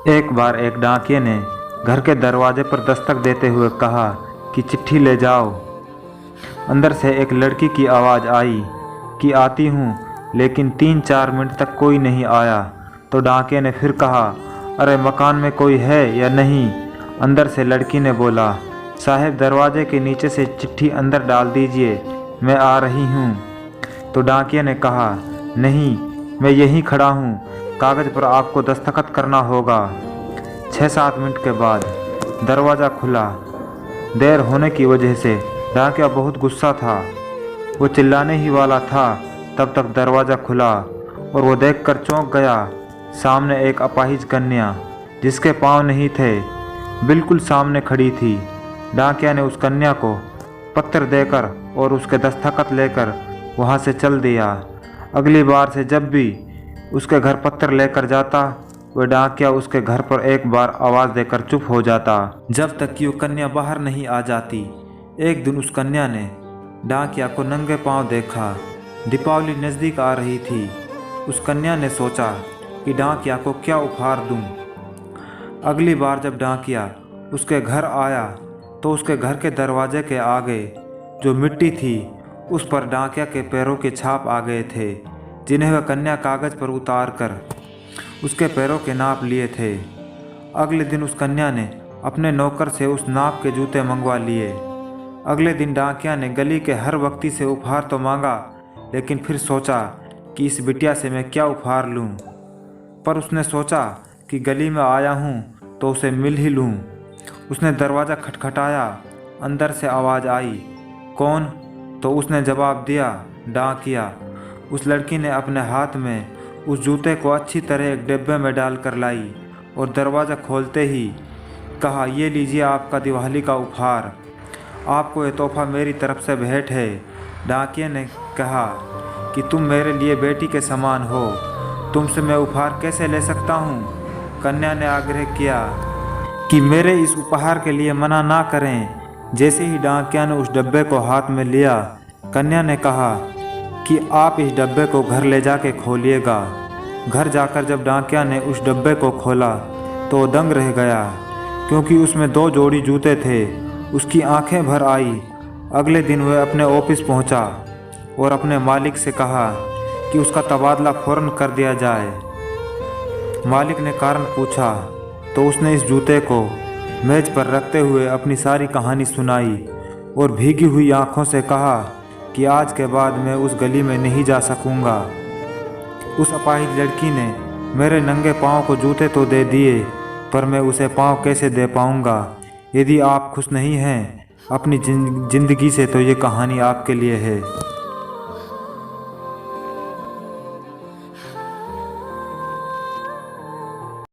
एक बार एक डाकिये ने घर के दरवाजे पर दस्तक देते हुए कहा कि चिट्ठी ले जाओ। अंदर से एक लड़की की आवाज़ आई कि आती हूँ, लेकिन 3-4 मिनट तक कोई नहीं आया। तो डाकिये ने फिर कहा, अरे मकान में कोई है या नहीं? अंदर से लड़की ने बोला, साहब दरवाजे के नीचे से चिट्ठी अंदर डाल दीजिए, मैं आ रही हूँ। तो डाकिये ने कहा, नहीं, मैं यहीं खड़ा हूँ, कागज़ पर आपको दस्तखत करना होगा। 6-7 मिनट के बाद दरवाज़ा खुला। देर होने की वजह से डाकिया बहुत गुस्सा था। वो चिल्लाने ही वाला था, तब तक दरवाज़ा खुला और वो देखकर चौंक गया। सामने एक अपाहिज कन्या, जिसके पाँव नहीं थे, बिल्कुल सामने खड़ी थी। डाकिया ने उस कन्या को पत्र देकर और उसके दस्तखत लेकर वहाँ से चल दिया। अगली बार से जब भी उसके घर पत्र लेकर जाता, वह डाकिया उसके घर पर एक बार आवाज़ देकर चुप हो जाता, जब तक कि वो कन्या बाहर नहीं आ जाती। एक दिन उस कन्या ने डाकिया को नंगे पांव देखा। दीपावली नज़दीक आ रही थी। उस कन्या ने सोचा कि डाकिया को क्या उपहार दूं। अगली बार जब डाकिया उसके घर आया तो उसके घर के दरवाजे के आगे जो मिट्टी थी, उस पर डाकिया के पैरों के छाप आ गए थे, जिन्हें वह कन्या कागज़ पर उतार कर उसके पैरों के नाप लिए थे। अगले दिन उस कन्या ने अपने नौकर से उस नाप के जूते मंगवा लिए। अगले दिन डाकिया ने गली के हर व्यक्ति से उपहार तो मांगा, लेकिन फिर सोचा कि इस बिटिया से मैं क्या उपहार लूं। पर उसने सोचा कि गली में आया हूं तो उसे मिल ही लूं। उसने दरवाज़ा खटखटाया। अंदर से आवाज़ आई, कौन? तो उसने जवाब दिया, डाकिया। उस लड़की ने अपने हाथ में उस जूते को अच्छी तरह एक डिब्बे में डाल कर लाई और दरवाज़ा खोलते ही कहा, ये लीजिए आपका दिवाली का उपहार, आपको ये तोहफा मेरी तरफ से भेंट है। डाकिये ने कहा कि तुम मेरे लिए बेटी के समान हो, तुमसे मैं उपहार कैसे ले सकता हूँ? कन्या ने आग्रह किया कि मेरे इस उपहार के लिए मना ना करें। जैसे ही डाकिया ने उस डब्बे को हाथ में लिया, कन्या ने कहा कि आप इस डब्बे को घर ले जाके खोलिएगा। घर जाकर जब डाकिया ने उस डब्बे को खोला तो वो दंग रह गया, क्योंकि उसमें 2 जोड़ी जूते थे। उसकी आंखें भर आई। अगले दिन वह अपने ऑफिस पहुंचा और अपने मालिक से कहा कि उसका तबादला फ़ौरन कर दिया जाए। मालिक ने कारण पूछा तो उसने इस जूते को मेज पर रखते हुए अपनी सारी कहानी सुनाई और भीगी हुई आंखों से कहा कि आज के बाद मैं उस गली में नहीं जा सकूंगा। उस अपाहिज लड़की ने मेरे नंगे पाँव को जूते तो दे दिए, पर मैं उसे पाँव कैसे दे पाऊंगा? यदि आप खुश नहीं हैं अपनी ज़िंदगी से तो ये कहानी आपके लिए है।